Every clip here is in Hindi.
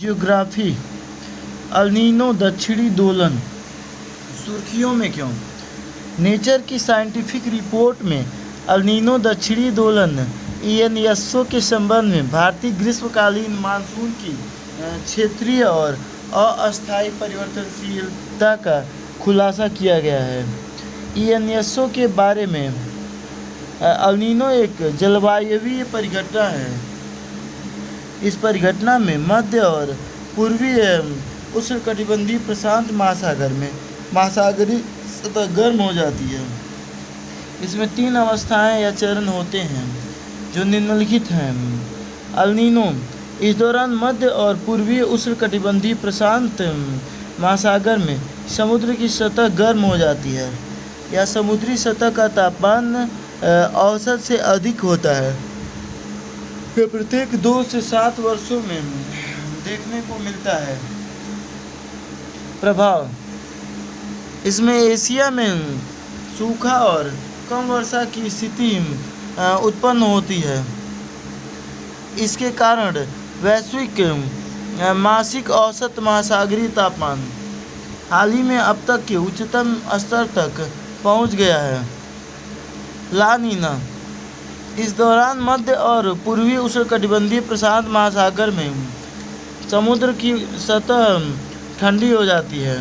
जियोग्राफी। अल नीनो दक्षिणी दोलन सुर्खियों में क्यों? नेचर की साइंटिफिक रिपोर्ट में अल नीनो दक्षिणी दोलन ENSO के संबंध में भारतीय ग्रीष्मकालीन मानसून की क्षेत्रीय और अस्थायी परिवर्तनशीलता का खुलासा किया गया है। ENSO के बारे में अल नीनो एक जलवायवीय परिघटना है। इस परिघटना में मध्य और पूर्वी उष्णकटिबंधीय प्रशांत महासागर में महासागरीय सतह गर्म हो जाती है। इसमें 3 अवस्थाएं या चरण होते हैं जो निम्नलिखित हैं। अल नीनो, इस दौरान मध्य और पूर्वी उष्णकटिबंधीय प्रशांत महासागर में समुद्र की सतह गर्म हो जाती है या समुद्री सतह का तापमान औसत से अधिक होता है। यह प्रत्येक 2 से 7 वर्षों में देखने को मिलता है। प्रभाव, इसमें एशिया में सूखा और कम वर्षा की स्थिति उत्पन्न होती है। इसके कारण वैश्विक मासिक औसत महासागरीय तापमान हाल ही में अब तक के उच्चतम स्तर तक पहुंच गया है। ला नीना, इस दौरान मध्य और पूर्वी उष्णकटिबंधीय प्रशांत महासागर में समुद्र की सतह ठंडी हो जाती है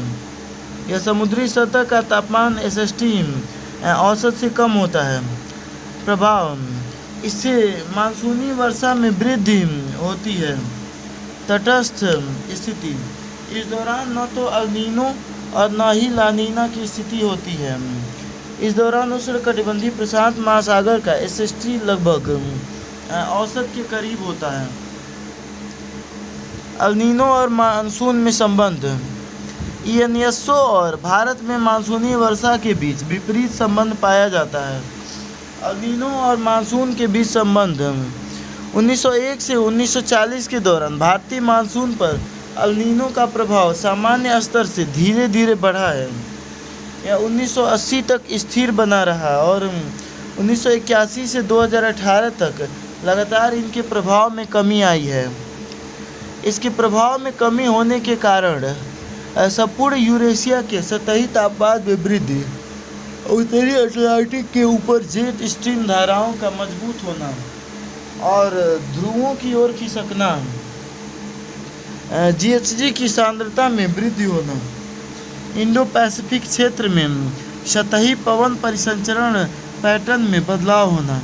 या समुद्री सतह का तापमान SST औसत से कम होता है। प्रभाव, इससे मानसूनी वर्षा में वृद्धि होती है। तटस्थ स्थिति, इस दौरान न तो अल नीनो और न ही ला नीना की स्थिति होती है। इस दौरान उष्णकटिबंधीय प्रशांत महासागर का SST लगभग औसत के करीब होता है। अल नीनो और मानसून में संबंध। ENSO और भारत में मानसूनी वर्षा के बीच विपरीत संबंध पाया जाता है। अल नीनो और मानसून के बीच संबंध 1901 से 1940 के दौरान भारतीय मानसून पर अल नीनो का प्रभाव सामान्य स्तर से धीरे धीरे बढ़ा है या 1980 तक स्थिर बना रहा और 1981 से 2018 तक लगातार इनके प्रभाव में कमी आई है। इसके प्रभाव में कमी होने के कारण संपूर्ण यूरेशिया के सतही तापमान में वृद्धि, उत्तरी अटलांटिक के ऊपर जेट स्ट्रीम धाराओं का मजबूत होना और ध्रुवों की ओर खिसकना, GHG की सांद्रता में वृद्धि होना, इंडो पैसिफिक क्षेत्र में सतही पवन परिसंचरण पैटर्न में बदलाव होना।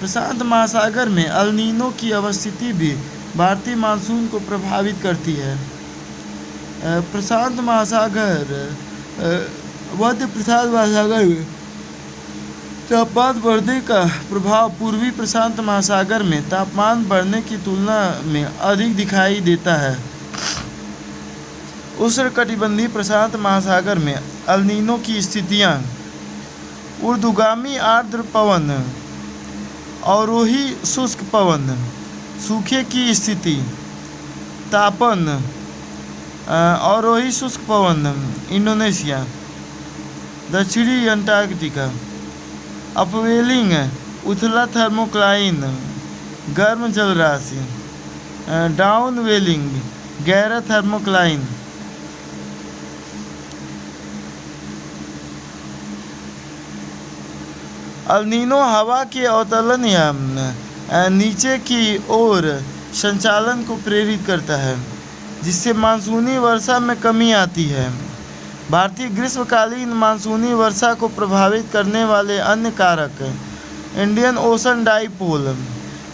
प्रशांत महासागर में अल नीनो की अवस्थिति भी भारतीय मानसून को प्रभावित करती है। प्रशांत महासागर मध्य प्रशांत महासागर में तापमान बढ़ने का प्रभाव पूर्वी प्रशांत महासागर में तापमान बढ़ने की तुलना में अधिक दिखाई देता है। उष्णकटिबंधीय प्रशांत महासागर में अल नीनो की स्थितियाँ ऊर्ध्वगामी आर्द्र पवन, अवरोही शुष्क पवन, सूखे की स्थिति, तापन, अवरोही शुष्क पवन इंडोनेशिया, दक्षिणी अंटार्कटिका, अपवेलिंग उथला थर्मोक्लाइन गर्म जलराशि, डाउनवेलिंग गहरा थर्मोक्लाइन। अल नीनो हवा के अवतरण या नीचे की ओर संचालन को प्रेरित करता है जिससे मानसूनी वर्षा में कमी आती है। भारतीय ग्रीष्मकालीन मानसूनी वर्षा को प्रभावित करने वाले अन्य कारक Indian Ocean dipole,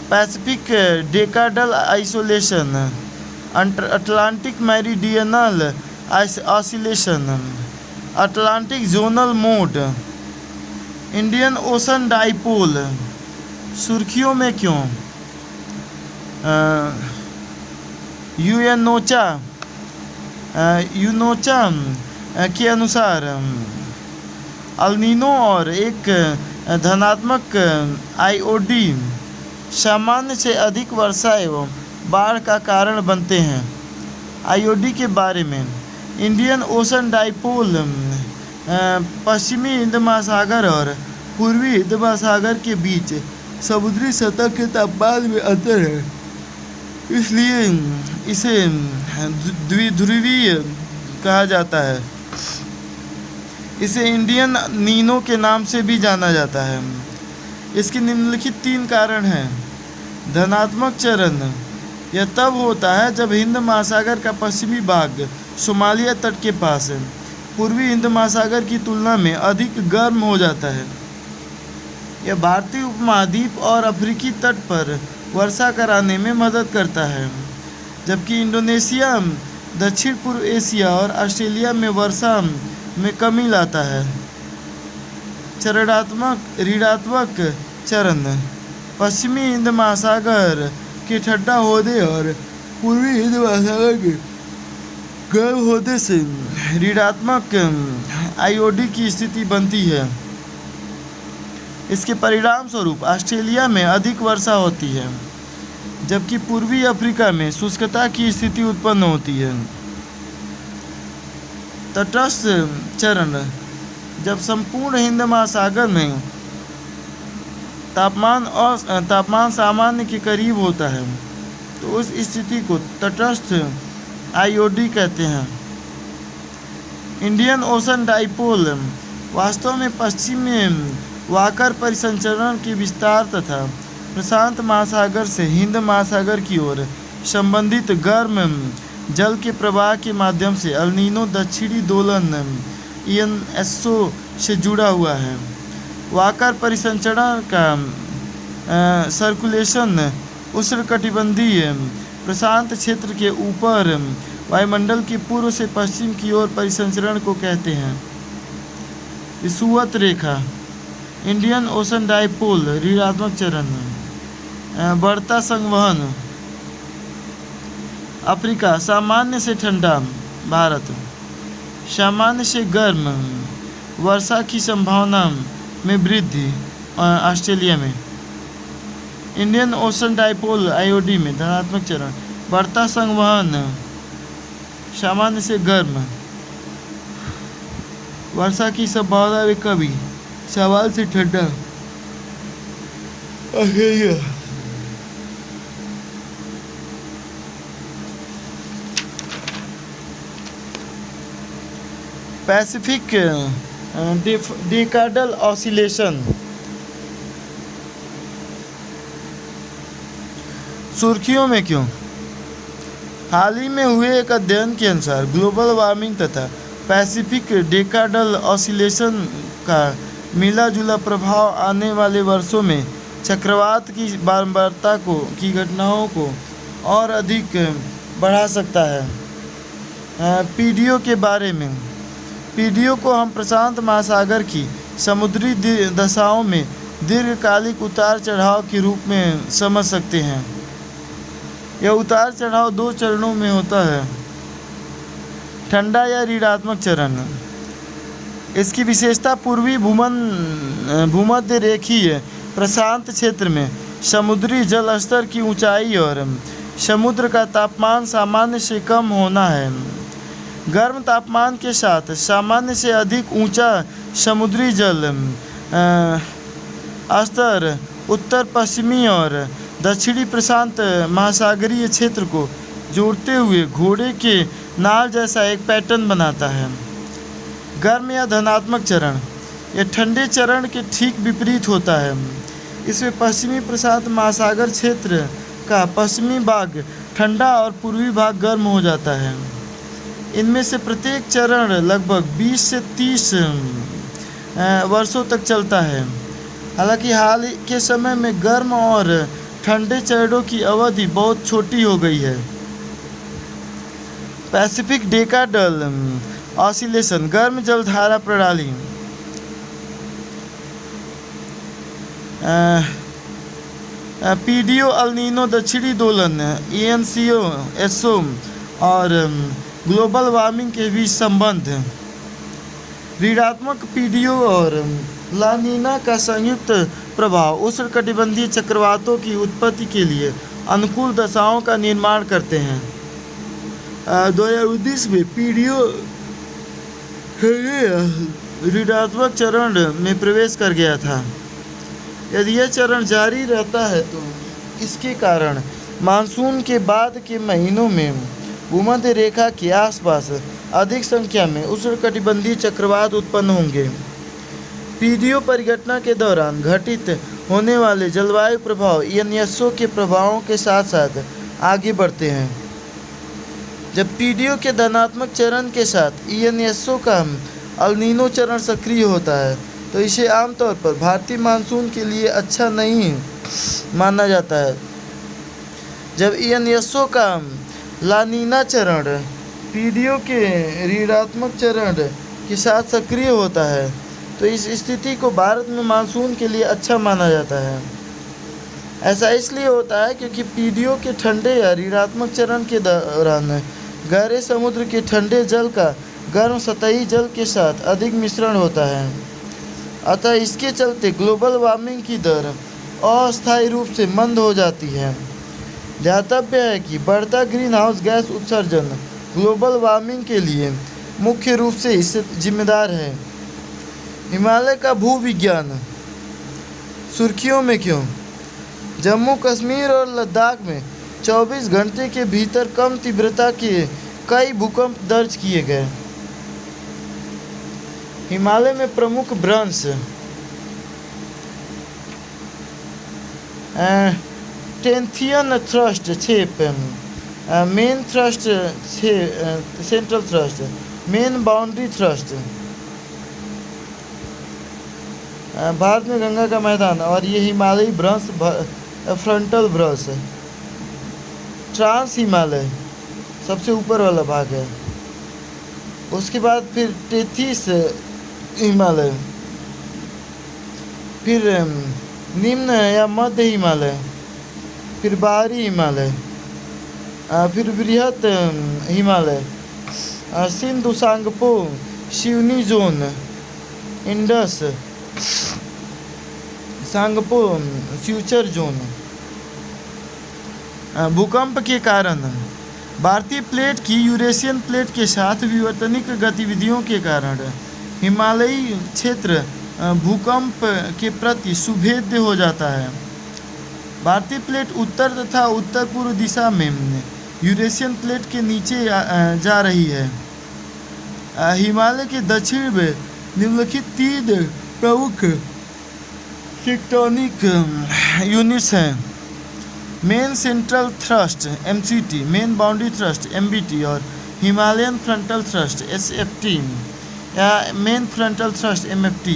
Pacific decadal oscillation, Atlantic meridional oscillation, Atlantic zonal mode, Indian Ocean dipole सुर्खियों में क्यों? यूनोचा के अनुसार अल नीनो और एक धनात्मक IOD सामान्य से अधिक वर्षा एवं बाढ़ का कारण बनते हैं। IOD के बारे में इंडियन ओशन डाइपोल पश्चिमी हिंद महासागर और पूर्वी हिंद महासागर के बीच समुद्री सतह के तापमान में अंतर है। इसलिए इसे द्विध्रुवीय कहा जाता है। इसे इंडियन नीनो के नाम से भी जाना जाता है। इसके निम्नलिखित 3 कारण हैं। धनात्मक चरण यह तब होता है जब हिंद महासागर का पश्चिमी भाग सोमालिया तट के पास पूर्वी हिंद महासागर की तुलना में अधिक गर्म हो जाता है। यह भारतीय उपमहाद्वीप और अफ्रीकी तट पर वर्षा कराने में मदद करता है, जबकि इंडोनेशिया, दक्षिण पूर्व एशिया और ऑस्ट्रेलिया में वर्षा में कमी लाता है। ऋणात्मक चरण पश्चिमी हिंद महासागर के ठंडा होने और पूर्वी हिंद महासागर के गर्म होने से ऋणात्मक आईओडी की स्थिति बनती है। इसके परिणाम स्वरूप ऑस्ट्रेलिया में अधिक वर्षा होती है, जबकि पूर्वी अफ्रीका में शुष्कता की स्थिति उत्पन्न होती है। तटस्थ चरण जब संपूर्ण हिंद महासागर में तापमान सामान्य के करीब होता है तो उस स्थिति को तटस्थ आईओडी कहते हैं। इंडियन ओशन डाइपोल वास्तव में पश्चिम में वाकर परिसंचरण के विस्तार तथा प्रशांत महासागर से हिंद महासागर की ओर संबंधित गर्म जल के प्रवाह के माध्यम से एल नीनो दक्षिणी दोलन ENSO से जुड़ा हुआ है। वाकर परिसंचरण का सर्कुलेशन उष्णकटिबंधीय प्रशांत क्षेत्र के ऊपर वायुमंडल के पूर्व से पश्चिम की ओर परिसंचरण को कहते हैं। विषुवत रेखा इंडियन ओशन डाइपोल ऋणात्मक चरण बढ़ता संवहन अफ्रीका सामान्य से ठंडा, भारत सामान्य से गर्म, वर्षा की संभावना में वृद्धि ऑस्ट्रेलिया में। इंडियन ओशन डाइपोल आईओडी में धनात्मक चरण बढ़ता संवहन सामान्य से गर्म, वर्षा की संभावना में कमी, सामान्य से ठंडा ऑस्ट्रेलिया। पैसिफिक डेकाडल ऑसिलेशन सुर्खियों में क्यों? हाल ही में हुए एक अध्ययन के अनुसार ग्लोबल वार्मिंग तथा पैसिफिक डेकाडल ऑसिलेशन का मिला जुला प्रभाव आने वाले वर्षों में चक्रवात की बारंबारता की घटनाओं को और अधिक बढ़ा सकता है। पीडीओ के बारे में पीडीओ को हम प्रशांत महासागर की समुद्री दशाओं में दीर्घकालिक उतार चढ़ाव के रूप में समझ सकते हैं। यह उतार चढ़ाव 2 चरणों में होता है, ठंडा या ऋणात्मक चरण। इसकी विशेषता पूर्वी भूमध्य रेखीय प्रशांत क्षेत्र में समुद्री जल स्तर की ऊंचाई और समुद्र का तापमान सामान्य से कम होना है। गर्म तापमान के साथ सामान्य से अधिक ऊंचा समुद्री जल स्तर उत्तर पश्चिमी और दक्षिणी प्रशांत महासागरीय क्षेत्र को जोड़ते हुए घोड़े के नाल जैसा एक पैटर्न बनाता है। गर्म या धनात्मक चरण यह ठंडे चरण के ठीक विपरीत होता है। इसमें पश्चिमी प्रशांत महासागर क्षेत्र का पश्चिमी भाग ठंडा और पूर्वी भाग गर्म हो जाता है। इनमें से प्रत्येक चरण लगभग 20 से 30 वर्षों तक चलता है। हालांकि हाल के समय में गर्म और ठंडे चरणों की अवधि बहुत छोटी हो गई है। पैसिफिक डेकाडल ऑसिलेशन गर्म जलधारा प्रणाली पीडीओ एल नीनो दक्षिणी दोलन ENSO और ग्लोबल वार्मिंग के बीच संबंध। ऋणात्मक पीडीओ और ला नीना का संयुक्त प्रभाव उष्णकटिबंधीय चक्रवातों की उत्पत्ति के लिए अनुकूल दशाओं का निर्माण करते हैं। 2019 में पीडीओ ऋणात्मक चरण में प्रवेश कर गया था। यदि यह चरण जारी रहता है तो इसके कारण मानसून के बाद के महीनों में भूमध्य रेखा के आसपास अधिक संख्या में उष्णकटिबंधीय चक्रवात उत्पन्न होंगे। पीडीओ परिघटना के दौरान घटित होने वाले जलवायु प्रभाव ENSO के प्रभावों के साथ साथ आगे बढ़ते हैं। जब पीडीओ के धनात्मक चरण के साथ ENSO का अल नीनो चरण सक्रिय होता है तो इसे आमतौर पर भारतीय मानसून के लिए अच्छा नहीं माना जाता है। जब ENSO का ला नीना चरण पीडीओ के ऋणात्मक चरण के साथ सक्रिय होता है तो इस स्थिति को भारत में मानसून के लिए अच्छा माना जाता है। ऐसा इसलिए होता है क्योंकि पीडीओ के ठंडे या ऋणात्मक चरण के दौरान गहरे समुद्र के ठंडे जल का गर्म सतही जल के साथ अधिक मिश्रण होता है। अतः इसके चलते ग्लोबल वार्मिंग की दर अस्थायी रूप से मंद हो जाती है। ध्यातव्य है कि बढ़ता ग्रीन हाउस गैस उत्सर्जन ग्लोबल वार्मिंग के लिए मुख्य रूप से इससे जिम्मेदार है। हिमालय का भूविज्ञान सुर्खियों में क्यों? जम्मू कश्मीर और लद्दाख में 24 घंटे के भीतर कम तीव्रता के कई भूकंप दर्ज किए गए। हिमालय में प्रमुख भ्रंश टेंथियन थ्रस्ट क्षेप, main thrust central thrust, main boundary thrust, Bharat में गंगा का मैदान और ये हिमालयी भ्रंश फ्रंटल भ्रंश, ट्रांस हिमालय सबसे ऊपर वाला भाग है। उसके बाद फिर टेथिस हिमालय, फिर निम्न या मध्य हिमालय, फिर बाहरी हिमालय, फिर बृहत हिमालय, सिंधु सांगपो शिवनी zone, Indus Tsangpo suture zone. भूकंप के कारण भारतीय प्लेट की यूरेशियन प्लेट के साथ विवर्तनिक गतिविधियों के कारण हिमालयी क्षेत्र भूकंप के प्रति सुभेद्य हो जाता है। भारतीय प्लेट उत्तर तथा उत्तर पूर्व दिशा में यूरेशियन प्लेट के नीचे जा रही है। हिमालय के दक्षिण में निम्नलिखित 3 प्रमुख टेक्टोनिक यूनिट्स हैं: main central thrust MCT, main boundary thrust MBT और हिमालयन फ्रंटल थ्रस्ट SFT या मेन फ्रंटल थ्रस्ट MFT।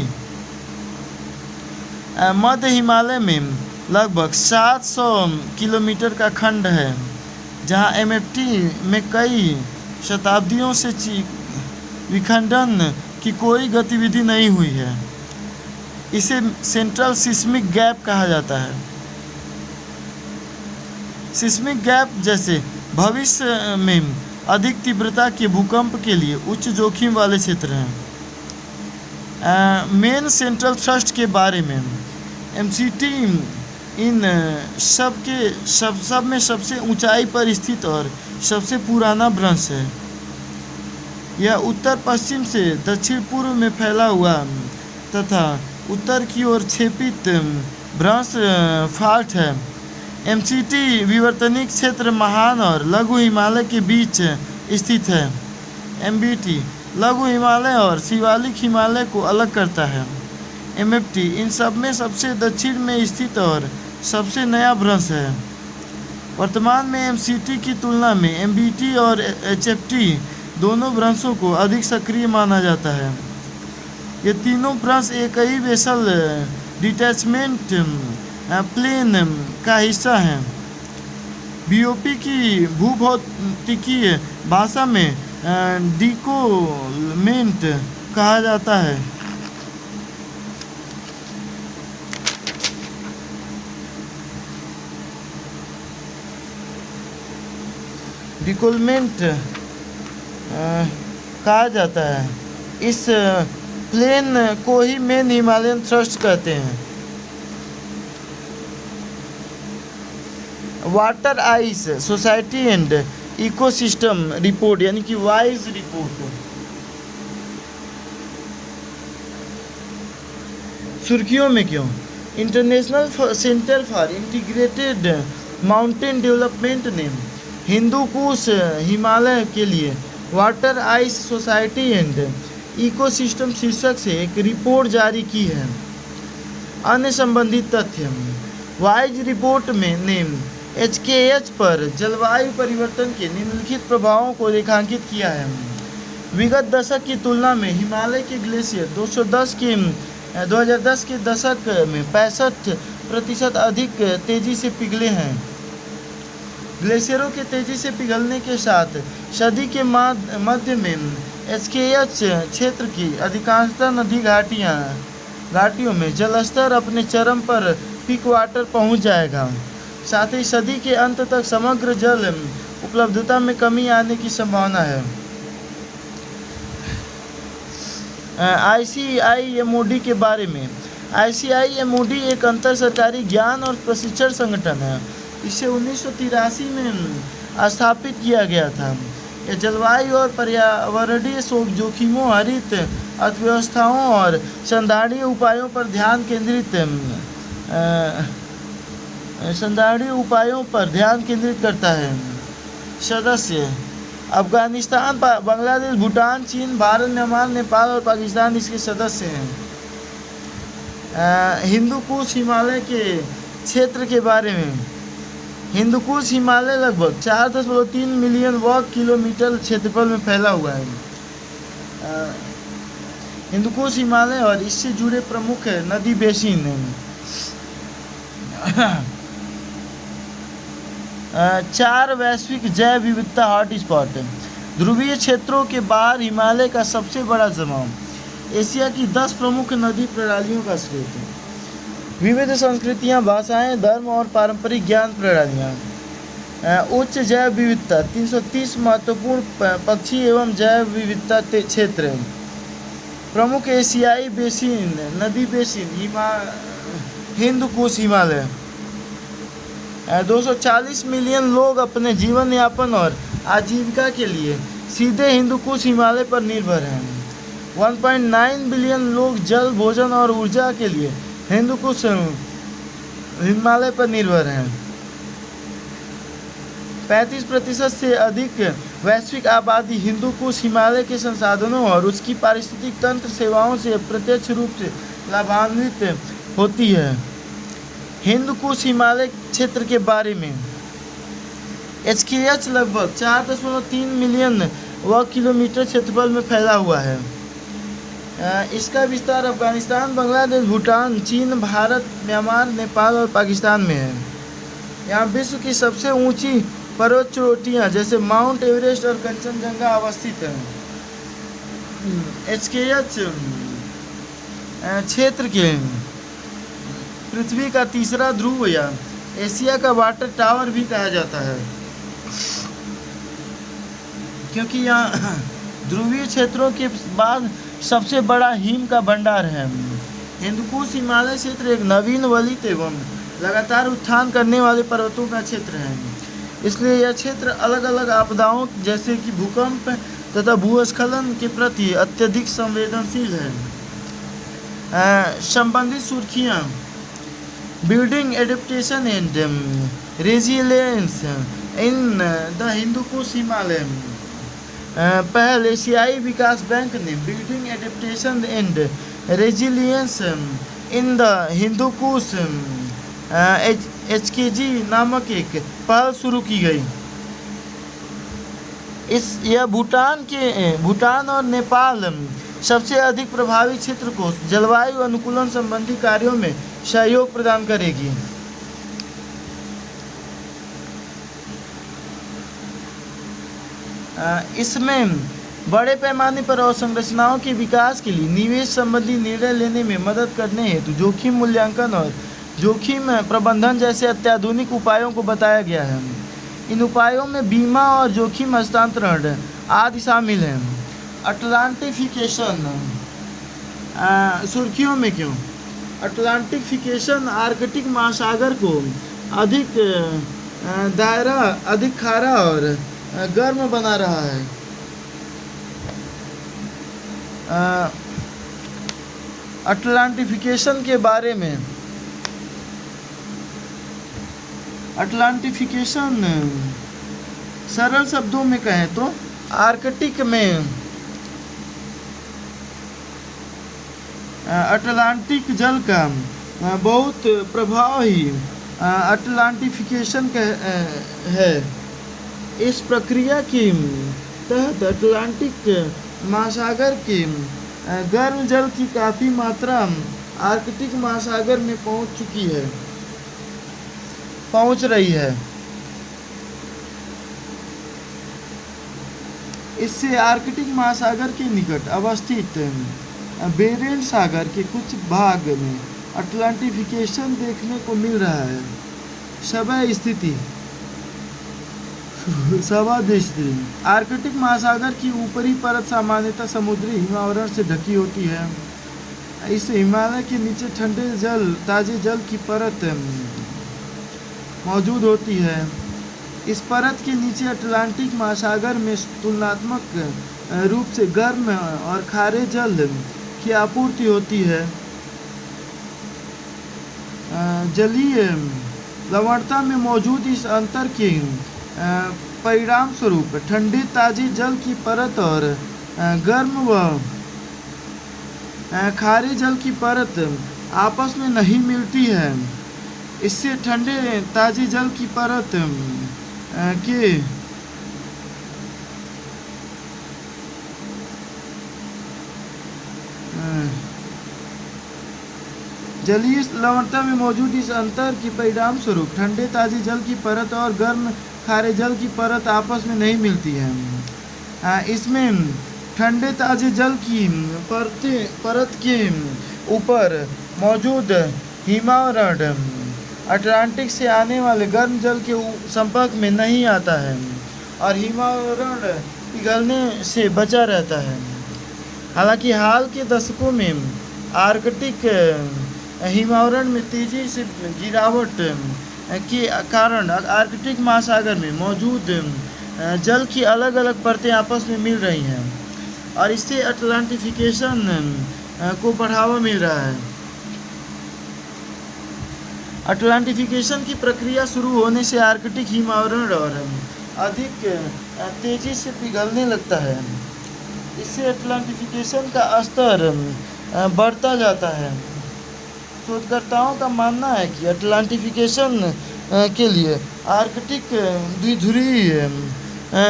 मध्य हिमालय में लगभग 700 किलोमीटर का खंड है जहां MFT में कई शताब्दियों से विखंडन की कोई गतिविधि नहीं हुई है। इसे सेंट्रल सिस्मिक गैप कहा जाता है। सिस्मिक गैप जैसे भविष्य में अधिक तीव्रता के भूकंप के लिए उच्च जोखिम वाले क्षेत्र हैं। मेन सेंट्रल थ्रस्ट के बारे में MCT इन सब में सबसे ऊंचाई पर स्थित और सबसे पुराना भ्रंश है। यह उत्तर पश्चिम से दक्षिण पूर्व में फैला हुआ तथा उत्तर की ओर क्षेपित भ्रंश फाल्ट है। MCT विवर्तनिक क्षेत्र महान और लघु हिमालय के बीच स्थित है। MBT लघु हिमालय और शिवालिक हिमालय को अलग करता है। MFT इन सब में सबसे दक्षिण में स्थित और सबसे नया भ्रंश है। वर्तमान में MCT की तुलना में MBT और HFT दोनों भ्रंशों को अधिक सक्रिय माना जाता है। ये तीनों भ्रंश एक ही बेसल डिटैचमेंट प्लेन का हिस्सा हैं। BOP की भूभौतिकीय भाषा में डिकोलमेंट कहा जाता है। डिकोलमेंट कहा जाता है। इस प्लेन को ही मेन हिमालयन थ्रस्ट कहते हैं। Water ice society and ecosystem report यानी कि वाइज रिपोर्ट। सुर्खियों में क्यों? International centre for integrated mountain development ने हिंदू कुश हिमालय के लिए water ice society and ecosystem शीर्षक से एक रिपोर्ट जारी की है। अन्य संबंधित तथ्य, वाइज रिपोर्ट में ने HKH पर जलवायु परिवर्तन के निम्नलिखित प्रभावों को रेखांकित किया है। विगत दशक की तुलना में हिमालय के ग्लेशियर 2010 के दशक में 65% अधिक तेजी से पिघले हैं। ग्लेशियरों के तेजी से पिघलने के साथ सदी के मध्य में HKH क्षेत्र की अधिकांशतः नदी घाटियों में जलस्तर अपने चरम पर पीक वाटर पहुंच जाएगा। साथ ही सदी के अंत तक समग्र जल उपलब्धता में कमी आने की संभावना है। ICIMOD के बारे में, ICIMOD एक अंतर सरकारी ज्ञान और प्रशिक्षण संगठन है। इसे 1983 में स्थापित किया गया था। यह जलवायु और पर्यावरणीय जोखिमों, हरित अर्थव्यवस्थाओं और संधारणीय उपायों पर ध्यान केंद्रित करता है। सदस्य अफगानिस्तान, बांग्लादेश, भूटान, चीन, भारत, म्यांमार, नेपाल और पाकिस्तान इसके सदस्य हैं। हिंदू कुश हिमालय के क्षेत्र के बारे में, हिंदू कुश हिमालय लगभग 4.3 मिलियन वर्ग किलोमीटर क्षेत्रफल में फैला हुआ है। हिंदू कुश हिमालय और इससे जुड़े प्रमुख नदी बेसिन हैं। 4 वैश्विक जैव विविधता हॉटस्पॉट, ध्रुवीय क्षेत्रों के बाहर हिमालय का सबसे बड़ा जमाव, एशिया की 10 प्रमुख नदी प्रणालियों का स्रोत, विविध संस्कृतियां, भाषाएं, धर्म और पारंपरिक ज्ञान प्रणालियां, उच्च जैव विविधता, 330 महत्वपूर्ण पक्षी एवं जैव विविधता क्षेत्र, प्रमुख एशियाई बेसिन, नदी बेसिन, हिंदू कुश हिमालय। 240 मिलियन लोग अपने जीवन यापन और आजीविका के लिए सीधे हिंदू कुश हिमालय पर निर्भर हैं। 1.9 बिलियन लोग जल, भोजन और ऊर्जा के लिए हिंदू कुश हिमालय पर निर्भर हैं। 35% से अधिक वैश्विक आबादी हिंदू कुश हिमालय के संसाधनों और उसकी पारिस्थितिक तंत्र सेवाओं से प्रत्यक्ष रूप से लाभान्वित होती है। हिंदू कुश हिमालय क्षेत्र के बारे में, HKH लगभग 4.3 मिलियन वर्ग किलोमीटर क्षेत्रफल में फैला हुआ है। इसका विस्तार अफगानिस्तान, बांग्लादेश, भूटान, चीन, भारत, म्यांमार, नेपाल और पाकिस्तान में है। यहाँ विश्व की सबसे ऊंची पर्वत चोटियाँ जैसे माउंट एवरेस्ट और कंचनजंगा अवस्थित हैं। HKH क्षेत्र के पृथ्वी का तीसरा ध्रुव या एशिया का वाटर टावर भी कहा जाता है, क्योंकि यहाँ ध्रुवीय क्षेत्रों के बाद सबसे बड़ा हिम का भंडार है। हिंदू कुश हिमालय क्षेत्र एक नवीन, वलित एवं लगातार उत्थान करने वाले पर्वतों का क्षेत्र है। इसलिए यह क्षेत्र अलग अलग आपदाओं जैसे कि भूकंप तथा भूस्खलन के प्रति अत्यधिक संवेदनशील है। संबंधित सुर्खियाँ, building adaptation and resilience in the Hindu Kush Himalaya. पहल, एशियाई विकास बैंक ने building adaptation and resilience in the Hindu Kush HKG नामक एक पहल शुरू की गई। यह भूटान और नेपाल सबसे अधिक प्रभावित क्षेत्र को जलवायु अनुकूलन संबंधी कार्यों में सहयोग प्रदान करेगी। इसमें बड़े पैमाने पर अवसंरचनाओं के विकास के लिए निवेश संबंधी निर्णय लेने में मदद करने हेतु जोखिम मूल्यांकन और जोखिम प्रबंधन जैसे अत्याधुनिक उपायों को बताया गया है। इन उपायों में बीमा और जोखिम हस्तांतरण आदि शामिल हैं। अटलांटिफिकेशन, सुर्खियों में क्यों? अटलांटिफिकेशन आर्कटिक महासागर को अधिक दायरा, अधिक खारा और गर्म बना रहा है। अटलांटिफिकेशन के बारे में अटलांटिफिकेशन सरल शब्दों में कहें तो आर्कटिक में अटलांटिक जल का बहुत प्रभाव ही अटलांटिफिकेशन का है। इस प्रक्रिया के तहत अटलांटिक महासागर के गर्म जल की काफ़ी मात्रा आर्कटिक महासागर में पहुंच रही है। इससे आर्कटिक महासागर के निकट अवस्थित बेरेंट सागर के कुछ भाग में अटलांटिफिकेशन देखने को मिल रहा है। समय स्थिति आर्कटिक महासागर की ऊपरी परत सामान्यतः समुद्री हिमावरण से ढकी होती है। इस हिमालय के नीचे ताजे जल की परत मौजूद होती है। इस परत के नीचे अटलांटिक महासागर में तुलनात्मक रूप से गर्म और खारे जल की आपूर्ति होती है। जलीय लवणता में मौजूद इस अंतर के परिणाम स्वरूप ठंडे ताजे जल की परत और गर्म व खारे जल की परत आपस में नहीं मिलती है। इससे ठंडे ताजे जल की परत के जलीय लवणता में मौजूद इस अंतर के परिणाम स्वरूप ठंडे ताजे जल की परत और गर्म खारे जल की परत आपस में नहीं मिलती है। इसमें ठंडे ताजे जल की परत के ऊपर मौजूद हिमावरण अटलांटिक से आने वाले गर्म जल के संपर्क में नहीं आता है और हिमावरण पिघलने से बचा रहता है। हालांकि हाल के दशकों में आर्कटिक हिमावरण में तेजी से गिरावट के कारण आर्कटिक महासागर में मौजूद जल की अलग अलग परतें आपस में मिल रही हैं और इससे अटलांटिफिकेशन को बढ़ावा मिल रहा है। अटलांटिफिकेशन की प्रक्रिया शुरू होने से आर्कटिक हिमावरण और अधिक तेजी से पिघलने लगता है। इससे अटलांटिफिकेशन का स्तर बढ़ता जाता है। शोधकर्ताओं का मानना है कि अटलांटिफिकेशन के लिए आर्कटिक द्विध्रुवीय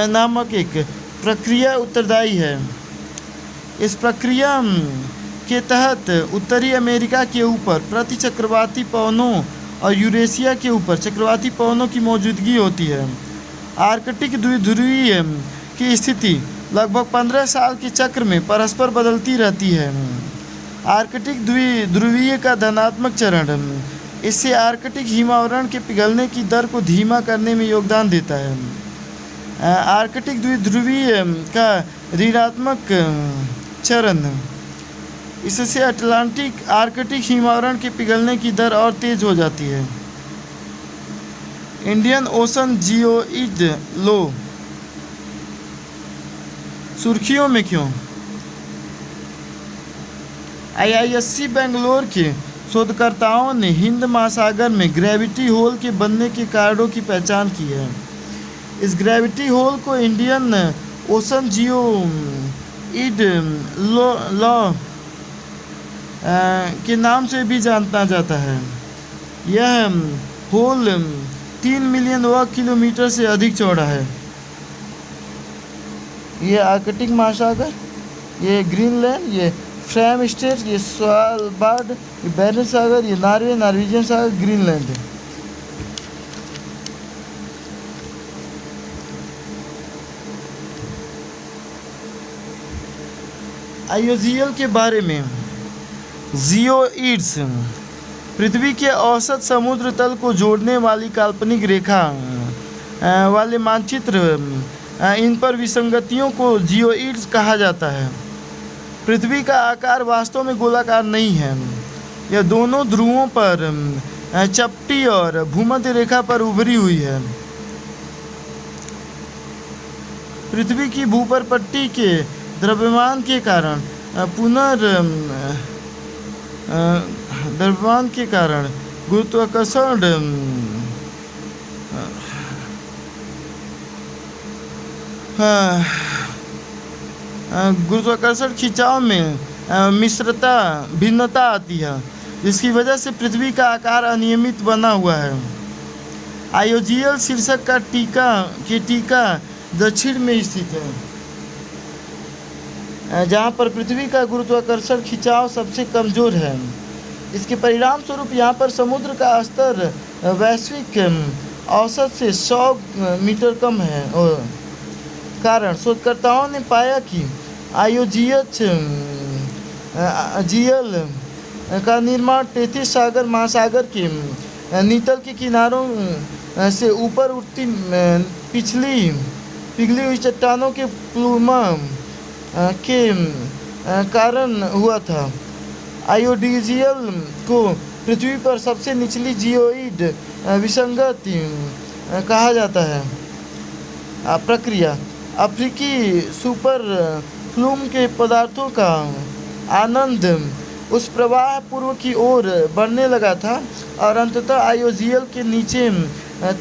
नामक एक प्रक्रिया उत्तरदायी है। इस प्रक्रिया के तहत उत्तरी अमेरिका के ऊपर प्रति चक्रवाती पवनों और यूरेशिया के ऊपर चक्रवाती पवनों की मौजूदगी होती है। आर्कटिक द्विध्रुवीय की स्थिति लगभग 15 साल के चक्र में परस्पर बदलती रहती है। आर्कटिक द्विध्रुवीय का धनात्मक चरण इससे आर्कटिक हिमावरण के पिघलने की दर को धीमा करने में योगदान देता है। आर्कटिक द्विध्रुवीय का ऋणात्मक चरण इससे आर्कटिक हिमावरण के पिघलने की दर और तेज हो जाती है। इंडियन ओशन जियोइड लो सुर्खियों में क्यों? IISc बेंगलोर के शोधकर्ताओं ने हिंद महासागर में ग्रेविटी होल के बनने के कारणों की पहचान की है। इस ग्रेविटी होल को इंडियन ओशन जियोइड लो के नाम से भी जाना जाता है। यह होल 3 मिलियन वर्ग किलोमीटर से अधिक चौड़ा है। ये आर्कटिक महासागर, ये ग्रीनलैंड, ये फ्रैम स्टेट, ये स्वालबार्ड, ये बैरेंट सागर, ये नॉर्वेजियन सागर, ग्रीनलैंड है। आईओजीएल के बारे में जियोइड्स पृथ्वी के औसत समुद्र तल को जोड़ने वाली काल्पनिक रेखा वाले मानचित्र इन पर विसंगतियों को जियोइड्स कहा जाता है। पृथ्वी का आकार वास्तव में गोलाकार नहीं है। यह दोनों ध्रुवों पर चपटी और भूमध्य रेखा पर उभरी हुई है। पृथ्वी की भूपर पट्टी के द्रव्यमान गुरुत्वाकर्षण गुरुत्वाकर्षण खिंचाव में मिश्रता भिन्नता आती है, जिसकी वजह से पृथ्वी का आकार अनियमित बना हुआ है। आयोजियल शीर्षक का टीका दक्षिण में स्थित है, जहाँ पर पृथ्वी का गुरुत्वाकर्षण खिंचाव सबसे कमज़ोर है। इसके परिणाम स्वरूप यहाँ पर समुद्र का स्तर वैश्विक औसत से 100 मीटर कम है। कारण शोधकर्ताओं ने पाया कि जीएल का निर्माण टेथिस सागर महासागर के नितल के किनारों से ऊपर उठती पिघली हुई चट्टानों के प्लूमा के कारण हुआ था। आयोडीजीएल को पृथ्वी पर सबसे निचली जियोइड विसंगति कहा जाता है। प्रक्रिया अफ्रीकी सुपर फ्लूम के पदार्थों का आनंद उस प्रवाह पूर्व की ओर बढ़ने लगा था और अंततः आयोजीएल के नीचे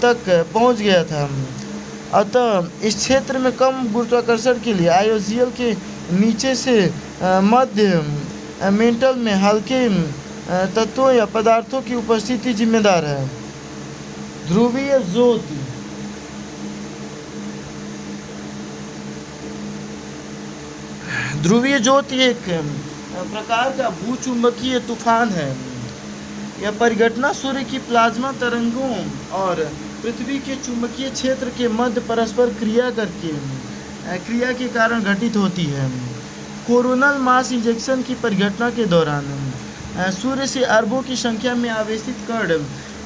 तक पहुंच गया था। अतः इस क्षेत्र में कम गुरुत्वाकर्षण के लिए आयोजीएल के नीचे से मध्य मेंटल में हल्के तत्वों या पदार्थों की उपस्थिति जिम्मेदार है। ध्रुवीय ज्योति एक प्रकार का भूचुंबकीय तूफान है। यह परिघटना सूर्य की प्लाज्मा तरंगों और पृथ्वी के चुंबकीय क्षेत्र के मध्य परस्पर क्रिया के कारण घटित होती है। कोरोनल मास इंजेक्शन की परिघटना के दौरान सूर्य से अरबों की संख्या में आवेशित कण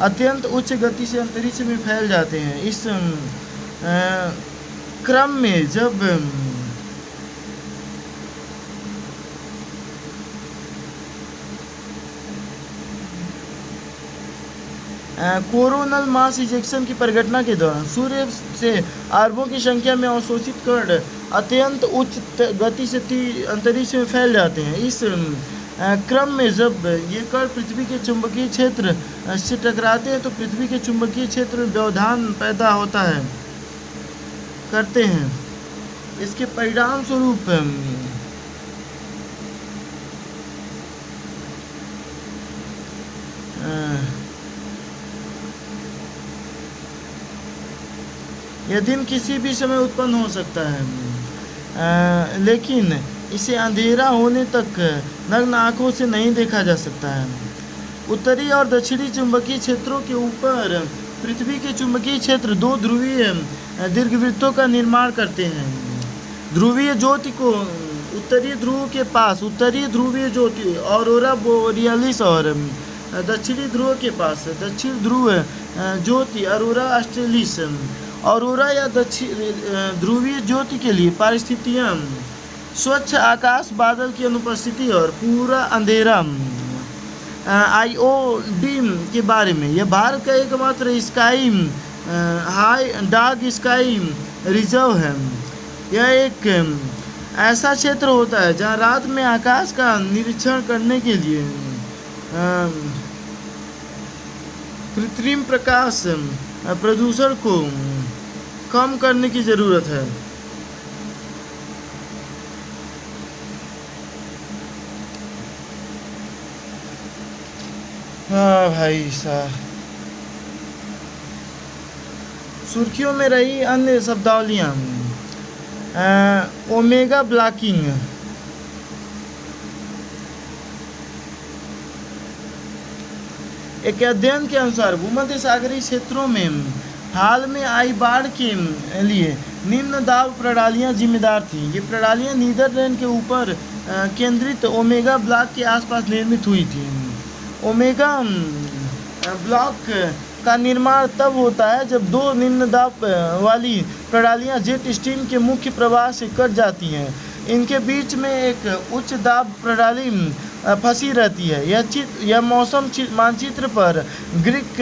अत्यंत उच्च गति से अंतरिक्ष में फैल जाते हैं। इस क्रम में जब कोरोनल मास इजेक्शन की परिघटना के दौरान सूर्य से अरबों की संख्या में अवशोषित कण अत्यंत उच्च गति से अंतरिक्ष में फैल जाते हैं। इस क्रम में जब ये कण पृथ्वी के चुंबकीय क्षेत्र से टकराते हैं तो पृथ्वी के चुंबकीय क्षेत्र में व्यवधान पैदा करते हैं। इसके परिणाम स्वरूप यह दिन किसी भी समय उत्पन्न हो सकता है, लेकिन इसे अंधेरा होने तक नग्न आंखों से नहीं देखा जा सकता है। उत्तरी और दक्षिणी चुंबकीय क्षेत्रों के ऊपर पृथ्वी के चुंबकीय क्षेत्र दो ध्रुवीय दीर्घवृत्तों का निर्माण करते हैं। ध्रुवीय ज्योति को उत्तरी ध्रुव के पास उत्तरी ध्रुवीय ज्योति ऑरोरा बोरियलिस और दक्षिणी ध्रुव के पास दक्षिण ध्रुव ज्योति ऑरोरा ऑस्ट्रेलिस। ऑरोरा या दक्षिण ध्रुवीय ज्योति के लिए परिस्थितियाँ स्वच्छ आकाश, बादल की अनुपस्थिति और पूरा अंधेरा। आईओडी के बारे में, यह भारत का एकमात्र sky high dark sky reserve है। यह एक ऐसा क्षेत्र होता है जहाँ रात में आकाश का निरीक्षण करने के लिए कृत्रिम प्रकाश प्रदूषण को कम करने की ज़रूरत है। हाँ भाई साहब, सुर्खियों में रही अन्य शब्दावलियाँ। ओमेगा ब्लॉकिंग, एक अध्ययन के अनुसार भूमध्य सागरीय क्षेत्रों में हाल में आई बाढ़ के लिए निम्न दाब प्रणालियाँ जिम्मेदार थीं। ये प्रणालियाँ नीदरलैंड के ऊपर केंद्रित ओमेगा ब्लॉक के आसपास निर्मित हुई थी। ओमेगा ब्लॉक का निर्माण तब होता है जब दो निम्न दाब वाली प्रणालियाँ जेट स्ट्रीम के मुख्य प्रवाह से कट जाती हैं। इनके बीच में एक उच्च दाब प्रणाली फंसी रहती है। यह मौसम मानचित्र पर ग्रीक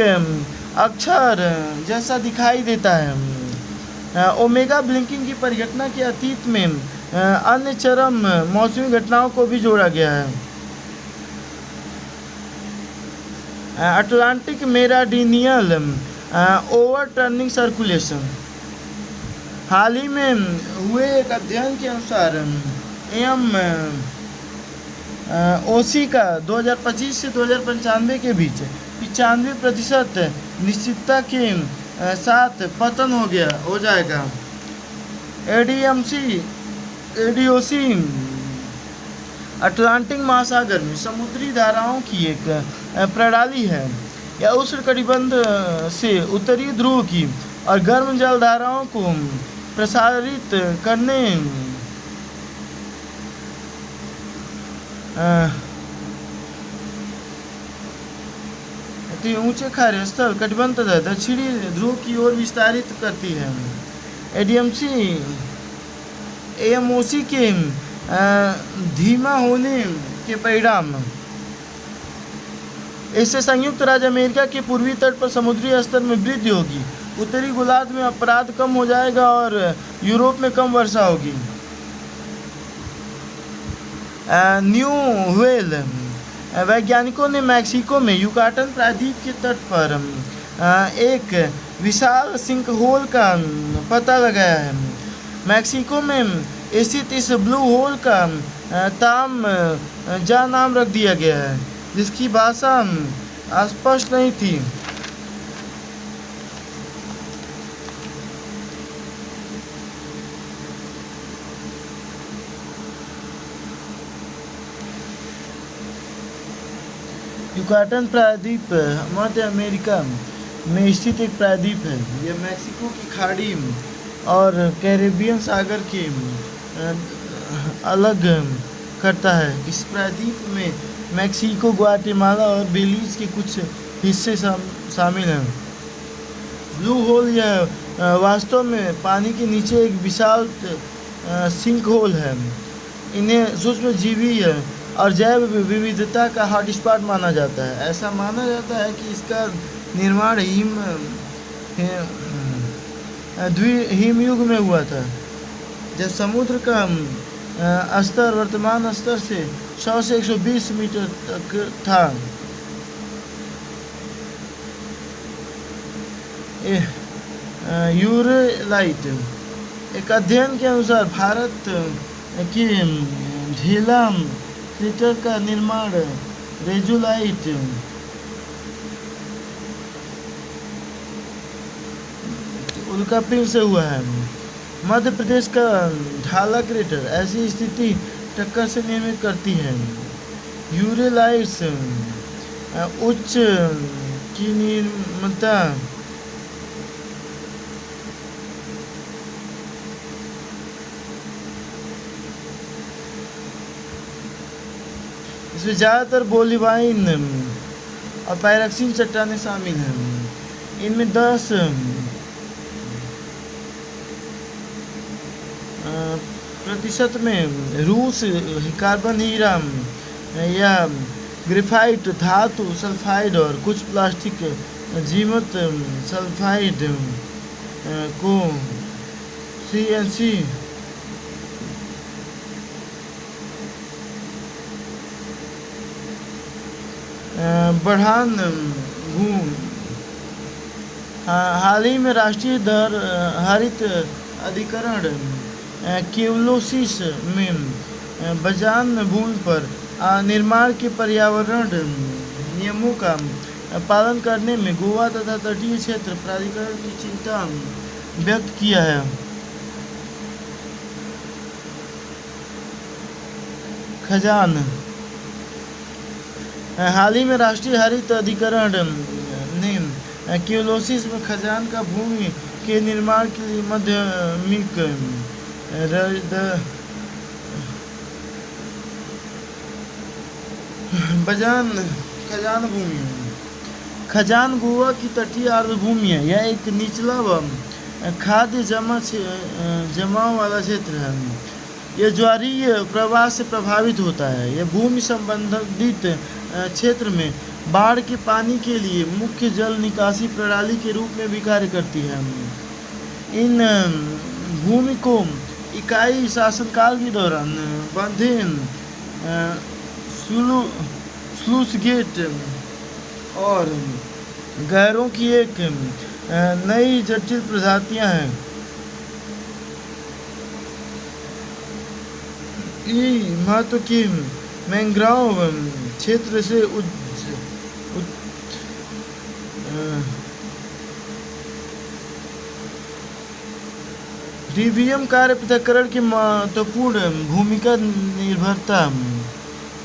अक्षर जैसा दिखाई देता है। ओमेगा ब्लिंकिंग की परिघटना के अतीत में अन्य चरम मौसमी घटनाओं को भी जोड़ा गया है। अटलांटिक मेराडिनियल ओवरटर्निंग सर्कुलेशन, हाल ही में हुए एक अध्ययन के अनुसार एम ओसी का 2025 से 2095 के बीच 95% निश्चितता के साथ पतन हो जाएगा। एडीओसी अटलांटिक महासागर में समुद्री धाराओं की एक प्रणाली है। यह उष्णकटिबंध से उत्तरी ध्रुव की और गर्म जल धाराओं को प्रसारित करने ऊंचे खारे स्थल कटिबंध तथा दक्षिणी ध्रुव की ओर विस्तारित करती है। एएमओसी के धीमा होने के परिणाम इससे संयुक्त राज्य अमेरिका के पूर्वी तट पर समुद्री स्तर में वृद्धि होगी, उत्तरी गोलार्ध में अपराध कम हो जाएगा और यूरोप में कम वर्षा होगी। न्यू व्हेल वैज्ञानिकों ने मैक्सिको में युकाटन प्रायद्वीप के तट पर एक विशाल सिंकहोल का पता लगाया है। मैक्सिको में स्थित इस ब्लू होल का तामजा नाम रख दिया गया है, जिसकी भाषा अस्पष्ट नहीं थी। युकाटन प्रायद्वीप मध्य अमेरिका में स्थित एक प्रायद्वीप है। यह मैक्सिको की खाड़ी और कैरेबियन सागर के अलग करता है। इस प्रायद्वीप में मैक्सिको, ग्वाटेमाला और बेलीज के कुछ हिस्से शामिल हैं। ब्लू होल यह वास्तव में पानी के नीचे एक विशाल सिंक होल है। इन्हें सूक्ष्मजीवी और जैव विविधता का हॉटस्पॉट माना जाता है। ऐसा माना जाता है कि इसका निर्माण हिमयुग में हुआ था, जब समुद्र का स्तर वर्तमान स्तर से 100 से 120 मीटर तक था। यूरेलाइट एक अध्ययन के अनुसार भारत की ढीला क्रेटर का निर्माण रेजुलाइट उल्कापिंड से हुआ है। मध्य प्रदेश का ढाला क्रेटर ऐसी स्थिति टक्कर से निर्मित करती है। यूरेलाइट्स उच्च की निर्मता इसमें ज़्यादातर बोलिवाइन और पायरक्सीन चट्टानें शामिल हैं। इनमें 10% में रूस कार्बन, हीरा या ग्रेफाइट धातु, सल्फाइड और कुछ प्लास्टिक जीवत सल्फाइड को CNC बढ़ान घूम। हाल ही में राष्ट्रीय हरित अधिकरण केवलोसिस में बजान भूमि पर निर्माण के पर्यावरण नियमों का पालन करने में गोवा तथा तटीय क्षेत्र प्राधिकरण की चिंता व्यक्त किया है। खजान हाल ही में राष्ट्रीय हरित अधिकरण ने केवलोसिस में खजान का भूमि के निर्माण के लिए माध्यमिक खजान गोवा की तटीय आर्द्रभूमि है। यह एक निचला व खाद्य जमाव वाला क्षेत्र है। यह ज्वारीय प्रवाह से प्रभावित होता है। यह भूमि संबंधित क्षेत्र में बाढ़ के पानी के लिए मुख्य जल निकासी प्रणाली के रूप में भी कार्य करती है। इन भूमि को इकाई शासनकाल के दौरान बंधेन, स्लूस गेट और गैरों की एक नई जटिल प्रजातियां हैं। महत्व की मैंग्रोव क्षेत्र से रिवियम कार्य पृथक्करण की महत्वपूर्ण भूमिका निर्भरता।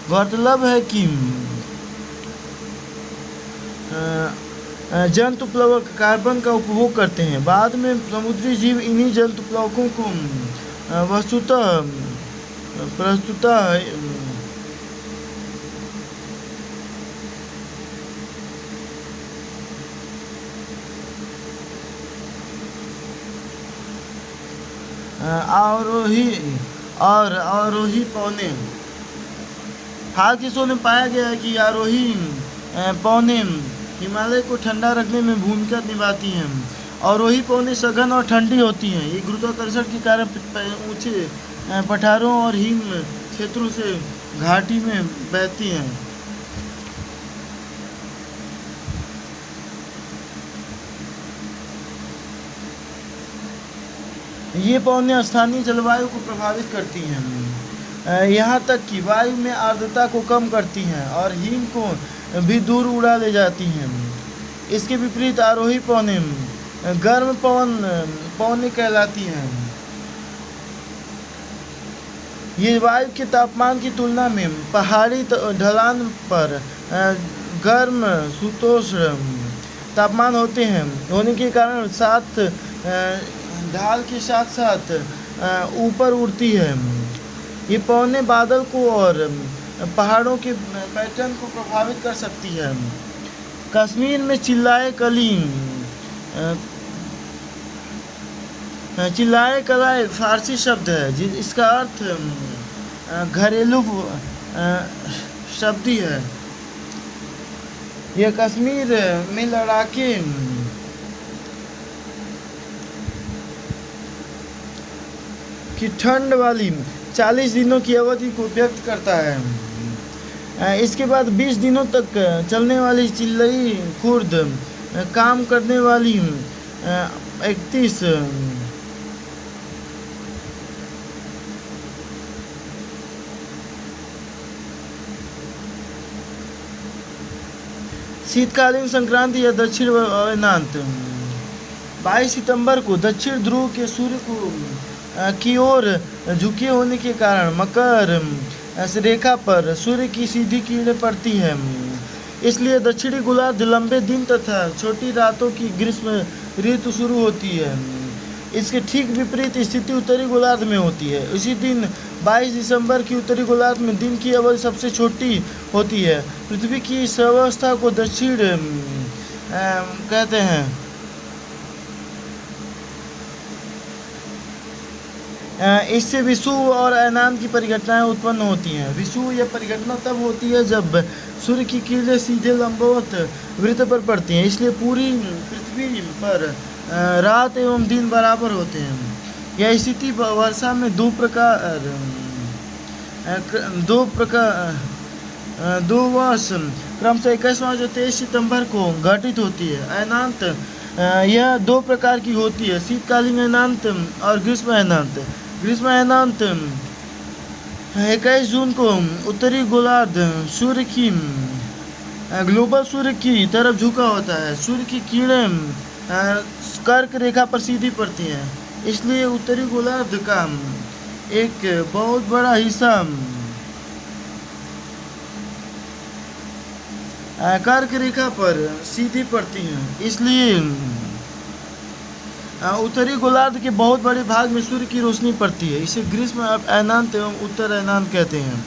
गौरतलब है कि जंतु प्लवक कार्बन का उपभोग करते हैं। बाद में समुद्री जीव इन्हीं जंतु प्लवकों को प्रस्तुतः आरोही पौने। हाल के शोध में पाया गया है कि आरोही पौने हिमालय को ठंडा रखने में भूमिका निभाती हैं। आरोही पौने सघन और ठंडी होती हैं। ये गुरुत्वाकर्षण के कारण ऊंचे पठारों और हिम क्षेत्रों से घाटी में बहती हैं। ये पौने स्थानीय जलवायु को प्रभावित करती हैं, यहाँ तक कि वायु में आर्द्रता को कम करती हैं और हिम को भी दूर उड़ा ले जाती हैं। इसके विपरीत आरोही पौने गर्म पौने कहलाती हैं। ये वायु के तापमान की तुलना में पहाड़ी ढलान पर गर्म सुतोष्ण तापमान होने के कारण साथ ढाल के साथ साथ ऊपर उड़ती है। ये पौने बादल को और पहाड़ों के पैटर्न को प्रभावित कर सकती है। कश्मीर में चिल्लाए कला एक फारसी शब्द है इसका अर्थ घरेलू शब्द है। यह कश्मीर में लड़ाके की ठंड वाली 40 दिनों की अवधि को व्यक्त करता है। इसके बाद 20 दिनों तक चलने वाली चिल्लई खुर्द काम करने वाली 31 शीतकालीन संक्रांति या दक्षिण अयनांत 22 सितंबर को दक्षिण ध्रुव के सूर्य को की ओर झुके होने के कारण मकर रेखा पर सूर्य की सीधी किरणें पड़ती हैं। इसलिए दक्षिणी गोलार्ध लंबे दिन तथा छोटी रातों की ग्रीष्म ऋतु शुरू होती है। इसके ठीक विपरीत स्थिति उत्तरी गोलार्ध में होती है। उसी दिन 22 दिसंबर की उत्तरी गोलार्ध में दिन की अवधि सबसे छोटी होती है। पृथ्वी की इस अवस्था को दक्षिण कहते हैं। इससे विषुव और अयनांत की परिघटनाएं उत्पन्न होती हैं। विषुव यह परिघटना तब होती है जब सूर्य की किरणें सीधे लंबवत वृत्त पर पड़ती हैं। इसलिए पूरी पृथ्वी पर रात एवं दिन बराबर होते हैं। यह स्थिति वर्षा में दो वर्ष क्रमशः 21वां जो 23 सितंबर को घटित होती है। अयनांत यह 2 प्रकार की होती है, शीतकालीन अयनांत और ग्रीष्म अयनांत। ग्रीष्म अयनांत 21 जून को उत्तरी गोलार्ध सूर्य की ग्लोबल सूर्य की तरफ झुका होता है। सूर्य की किरणें कर्क रेखा पर सीधी पड़ती हैं। इसलिए उत्तरी गोलार्ध का एक बहुत बड़ा हिस्सा कर्क रेखा पर सीधी पड़ती हैं। इसलिए उत्तरी गोलार्ध के बहुत बड़े भाग में सूर्य की रोशनी पड़ती है। इसे ग्रीष्म अयनांत एवं उत्तर अयनांत कहते हैं।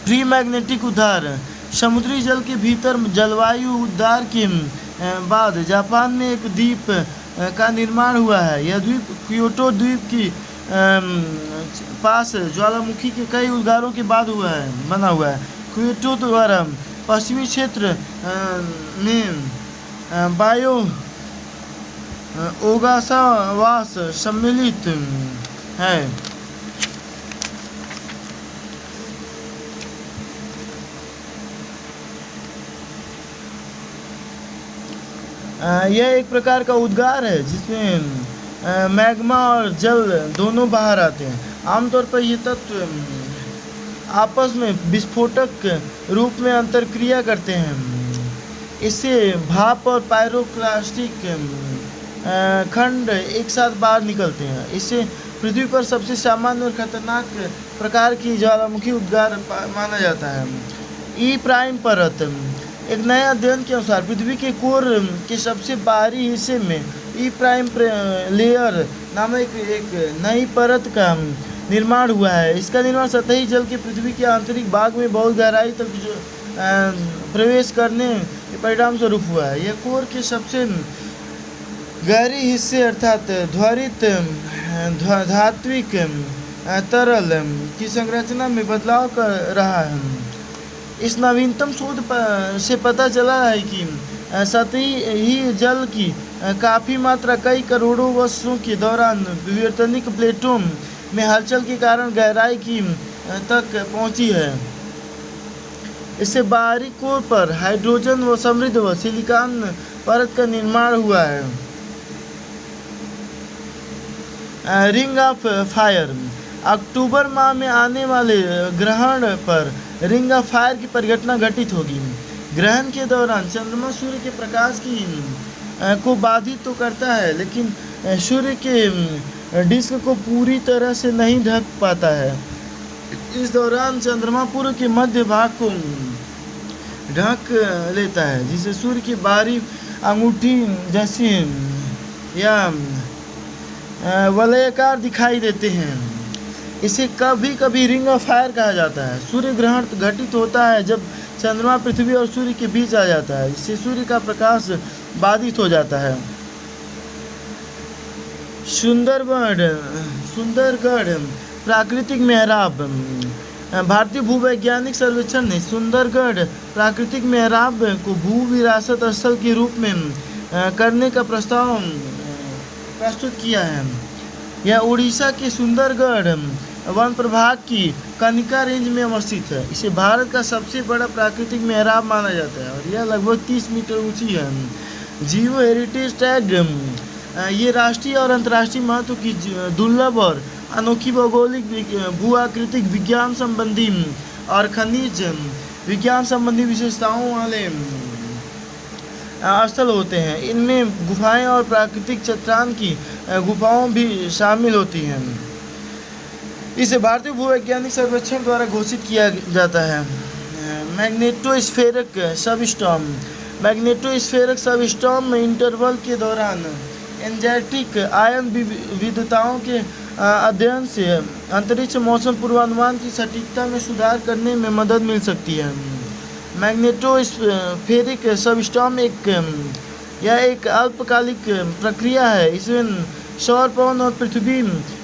प्री मैग्नेटिक उद्धार। समुद्री जल के भीतर जलवायु उद्धार के बाद जापान में एक द्वीप का निर्माण हुआ है। यह द्वीप क्योटो द्वीप की पास ज्वालामुखी के कई उद्गारों के बाद बना हुआ है। क्योटो द्वारा पश्चिमी क्षेत्र में बायो ओगासावास सम्मिलित है। यह एक प्रकार का उद्गार है जिसमें मैग्मा और जल दोनों बाहर आते हैं। आमतौर पर ये तत्व आपस में विस्फोटक रूप में अंतरक्रिया करते हैं। इससे भाप और पायरोक्लास्टिक खंड एक साथ बाहर निकलते हैं। इससे पृथ्वी पर सबसे सामान्य और खतरनाक प्रकार की ज्वालामुखी उद्गार माना जाता है। ई प्राइम परत। एक नए अध्ययन के अनुसार पृथ्वी के कोर के सबसे बाहरी हिस्से में ई प्राइम लेयर नामक एक नई परत का निर्माण हुआ है। इसका निर्माण सतही जल के पृथ्वी के आंतरिक भाग में बहुत गहराई तक प्रवेश करने के परिणाम स्वरूप हुआ है। यह कोर के सबसे गहरी हिस्से अर्थात ध्वरित धात्विक तरल की संरचना में बदलाव कर रहा है। इस नवीनतम शोध से पता चला है कि सतही जल की काफ़ी मात्रा कई करोड़ों वर्षों के दौरान विवर्तनिक प्लेटों में हलचल के कारण गहराई की तक पहुंची है। इससे बाहरी कोर पर हाइड्रोजन व समृद्ध व सिलिकॉन परत का निर्माण हुआ है। Ring of fire. अक्टूबर माह में आने वाले ग्रहण पर रिंग ऑफ फायर की परिघटना घटित होगी। ग्रहण के दौरान चंद्रमा सूर्य के प्रकाश की को बाधित तो करता है, लेकिन सूर्य के डिस्क को पूरी तरह से नहीं ढक पाता है। इस दौरान चंद्रमा पूर्व के मध्य भाग को ढक लेता है, जिसे सूर्य की बाहरी अंगूठी जैसी या वलयाकार दिखाई देते हैं। इसे कभी कभी रिंग ऑफ फायर कहा जाता है। सूर्य ग्रहण घटित होता है जब चंद्रमा पृथ्वी और सूर्य के बीच आ जाता है। इससे सूर्य का प्रकाश बाधित हो जाता है। सुंदरगढ़ प्राकृतिक मेहराब। भारतीय भूवैज्ञानिक सर्वेक्षण ने सुंदरगढ़ प्राकृतिक मेहराब को भू विरासत स्थल के रूप में करने का प्रस्ताव प्रस्तुत किया है। यह उड़ीसा के सुंदरगढ़ वन प्रभाग की कनिका रेंज में अवस्थित है। इसे भारत का सबसे बड़ा प्राकृतिक मेहराब माना जाता है और यह लगभग 30 मीटर ऊंची है। जियो हेरिटेज टैग ये राष्ट्रीय और अंतर्राष्ट्रीय महत्व की दुर्लभ और अनोखी भौगोलिक भू-आकृतिक विज्ञान संबंधी और खनिज विज्ञान संबंधी विशेषताओं वाले स्थल होते हैं। इनमें गुफाएं और प्राकृतिक चट्टान की गुफाओं भी शामिल होती हैं। इसे भारतीय भूवैज्ञानिक सर्वेक्षण द्वारा घोषित किया जाता है। मैग्नेटोस्फेरिक सबस्टॉर्म। मैग्नेटोस्फेरिक सबस्टॉर्म इंटरवल के दौरान एंजाइटिक आयन विविधताओं के अध्ययन से अंतरिक्ष मौसम पूर्वानुमान की सटीकता में सुधार करने में मदद मिल सकती है। मैग्नेटोस्फेरिक सबस्टॉर्म एक अल्पकालिक प्रक्रिया है। इसमें सौर पवन और पृथ्वी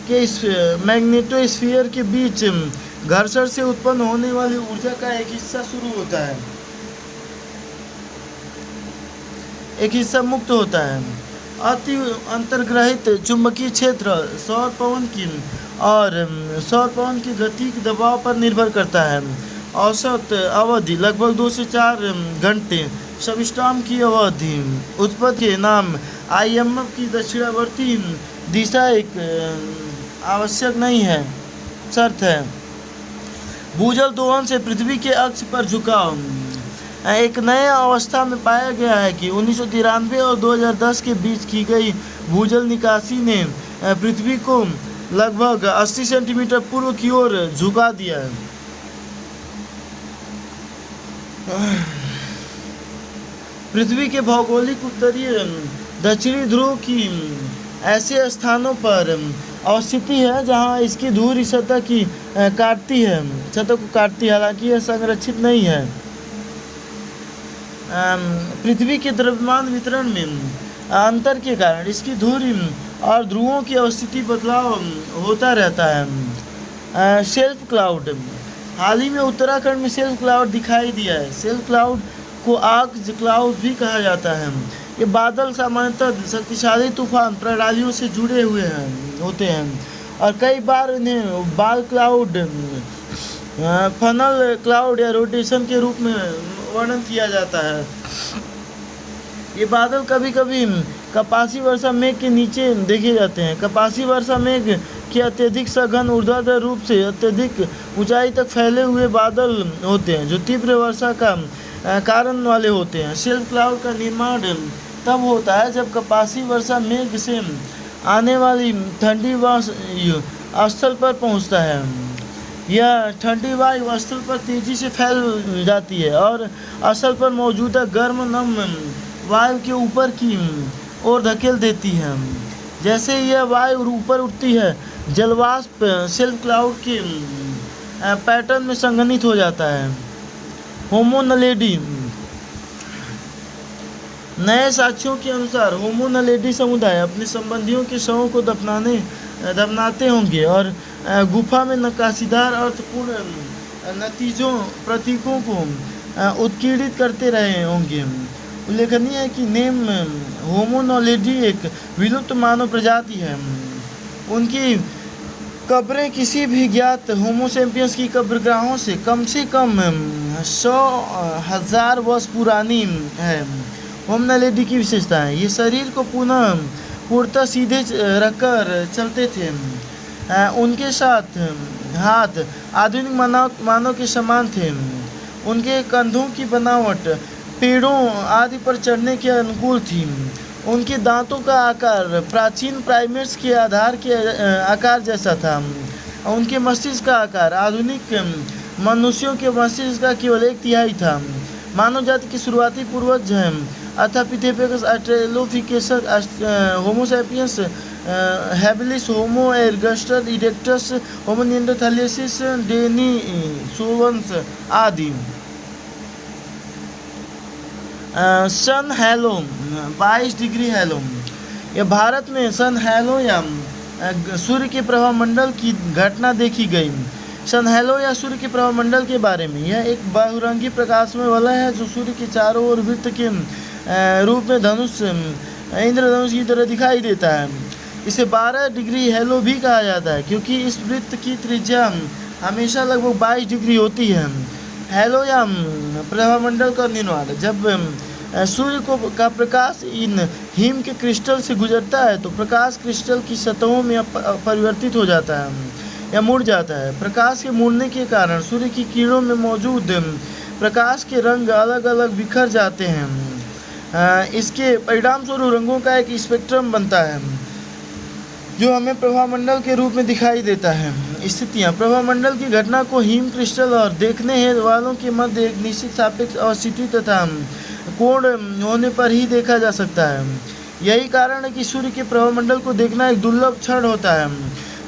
के इस मैग्नेटोस्फीयर के बीच घर्षण से उत्पन्न होने वाली ऊर्जा का एक हिस्सा शुरू होता है, एक हिस्सा मुक्त होता है। अति अंतर्ग्रहित चुंबकीय क्षेत्र सौर पवन की गति के दबाव पर निर्भर करता है। औसत अवधि लगभग 2 से 4 घंटे। सबस्टॉर्म की अवधि उत्पत्ति के नाम IMF की दक्षिणावर्ती दिशा एक आवश्यक नहीं है, शर्त है। भूजल दोहन से पृथ्वी के अक्ष पर झुकाव एक नए अवस्था में पाया गया है कि 1993 और 2010 के बीच की गई भूजल निकासी ने पृथ्वी को लगभग 80 सेंटीमीटर पूर्व की ओर झुका दिया है। पृथ्वी के भौगोलिक उत्तरीय दक्षिणी ध्रुव की ऐसे स्थानों पर अवस्थिति है जहां इसकी धूरी सतह को काटती है, हालांकि यह संरक्षित नहीं है। पृथ्वी के द्रव्यमान वितरण में अंतर के कारण इसकी धुरी और ध्रुवों की अवस्थिति बदलाव होता रहता है। Self cloud. हाल ही में उत्तराखंड में सेल्फ क्लाउड दिखाई दिया है। सेल्फ क्लाउड को आर्क क्लाउड भी कहा जाता है। ये बादल सामान्यतः शक्तिशाली तूफान प्रणालियों से जुड़े हुए होते हैं और कई बार इन्हें बाल क्लाउड, फनल क्लाउड या रोटेशन के रूप में वर्णन किया जाता है। ये बादल कभी कभी कपासी वर्षा मेघ के नीचे देखे जाते हैं। कपासी वर्षा मेघ के अत्यधिक सघन ऊर्ध्वाधर रूप से अत्यधिक ऊंचाई तक फैले हुए बादल होते हैं जो तीव्र वर्षा का कारण वाले होते हैं। शेल्फ क्लाउड का निर्माण तब होता है जब कपासी वर्षा मेघ से आने वाली ठंडी वायु स्थल पर पहुंचता है। यह ठंडी वायु स्थल पर तेजी से फैल जाती है और स्थल पर मौजूदा गर्म नम वायु के ऊपर की ओर धकेल देती है। जैसे यह वायु ऊपर उठती है, जलवाष्प शेल्फ क्लाउड के पैटर्न में संघनित हो जाता है। होमो नलेडी। नए साक्ष्यों के अनुसार होमो नलेडी समुदाय अपने संबंधियों के शवों को दफनाते होंगे और गुफा में नक्काशीदार अर्थपूर्ण प्रतीकों को उत्कीर्णित करते रहे होंगे। उल्लेखनीय है कि नेम होमो नलेडी एक विलुप्त मानव प्रजाति है। उनकी कब्रें किसी भी ज्ञात होमो सेपियंस की कब्रगाहों से कम 100,000 वर्ष पुरानी है। होमो नलेडी की विशेषताएं: ये शरीर को पूर्णतः सीधे रखकर चलते थे। उनके साथ हाथ आधुनिक मानव के समान थे। उनके कंधों की बनावट पेड़ों आदि पर चढ़ने के अनुकूल थी। उनके दांतों का आकार प्राचीन प्राइमेट्स के आकार जैसा था। उनके मस्तिष्क का आकार आधुनिक मनुष्यों के मस्तिष्क का केवल 1/3 था। मानव जाति के शुरुआती पूर्वज हैं अर्थापिथेकस, ऑस्ट्रेलोपिथेकस, होमो सैपियंस हैबिलिस, होमो एरगस्टस, इरेक्टस, होमो निएंडरथालेंसिस, डेनिसोवंस आदि। सन हैलो 22 डिग्री हैलो। यह भारत में सन हैलो या सूर्य के प्रभामंडल की घटना देखी गई। सन हैलो या सूर्य के प्रभामंडल के बारे में, यह एक बहुरंगी प्रकाशमय वलय है जो सूर्य के चारों ओर वृत्त के रूप में इंद्रधनुष की तरह दिखाई देता है। इसे 12 डिग्री हैलो भी कहा जाता है क्योंकि इस वृत्त की त्रिज्या हमेशा लगभग 22 डिग्री होती है। हैलो या प्रभामंडल का निर्माण: जब सूर्य का प्रकाश इन हिम के क्रिस्टल से गुजरता है तो प्रकाश क्रिस्टल की सतहों में परिवर्तित हो जाता है या मुड़ जाता है। प्रकाश के मुड़ने के कारण सूर्य की किरणों में मौजूद प्रकाश के रंग अलग अलग बिखर जाते हैं। इसके परिणाम स्वरूप रंगों का एक स्पेक्ट्रम बनता है जो हमें प्रभामंडल के रूप में दिखाई देता है। स्थितियाँ: प्रभामंडल की घटना को हिम क्रिस्टल और देखने वालों के मध्य एक निश्चित सापेक्ष अवस्थिति तथा कोण होने पर ही देखा जा सकता है। यही कारण है कि सूर्य के प्रभामंडल को देखना एक दुर्लभ क्षण होता है।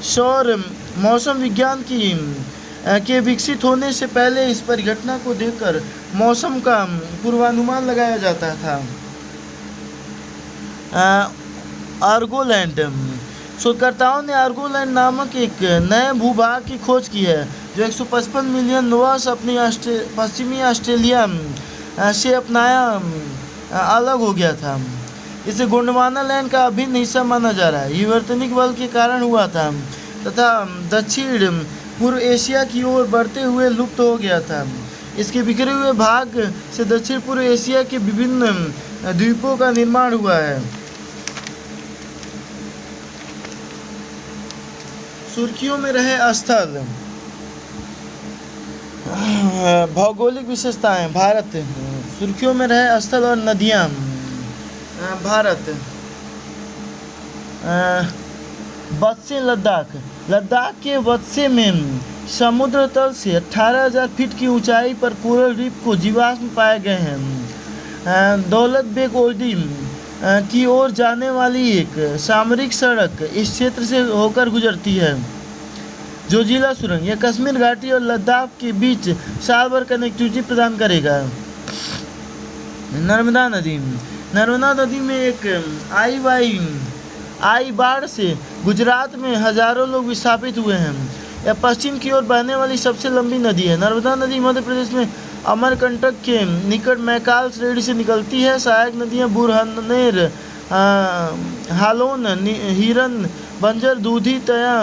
सौर मौसम विज्ञान के विकसित होने से पहले इस परिघटना को देखकर मौसम का पूर्वानुमान लगाया जाता था। आर्गोलैंड: शोधकर्ताओं ने आर्गोलैंड नामक एक नए भूभाग की खोज की है जो 155 मिलियन वर्ष अपनी पश्चिमी ऑस्ट्रेलिया से अपनाया अलग हो गया था। इसे गोंडवाना लैंड का अभिन्न हिस्सा माना जा रहा है। ये वर्तनिक बल के कारण हुआ था तथा दक्षिण पूर्व एशिया की ओर बढ़ते हुए लुप्त हो गया था। इसके बिखरे हुए भाग से दक्षिण पूर्व एशिया के विभिन्न द्वीपों का निर्माण हुआ है। सुर्खियों में रहे स्थल: भौगोलिक विशेषताएं। भारत: सुर्खियों में रहे स्थल और नदियां। भारत: बत्से लद्दाख। लद्दाख के बत्से में समुद्र तल से 18,000 फीट की ऊंचाई पर कोरल रीफ को जीवाश्म पाए गए हैं। दौलत बेग ओल्डी की ओर जाने वाली एक सामरिक सड़क इस क्षेत्र से होकर गुजरती है। जोजिला सुरंग: यह कश्मीर घाटी और लद्दाख के बीच साल भर कनेक्टिविटी प्रदान करेगा। नर्मदा नदी: नर्मदा नदी में एक आई बाढ़ से गुजरात में हजारों लोग विस्थापित हुए हैं। यह पश्चिम की ओर बहने वाली सबसे लंबी नदी है। नर्मदा नदी मध्य प्रदेश में अमरकंटक के निकट मैकाल श्रेणी से निकलती है। सहायक नदियां बुरहानेर, हालोन, हिरन, बंजर, दूधी, तया,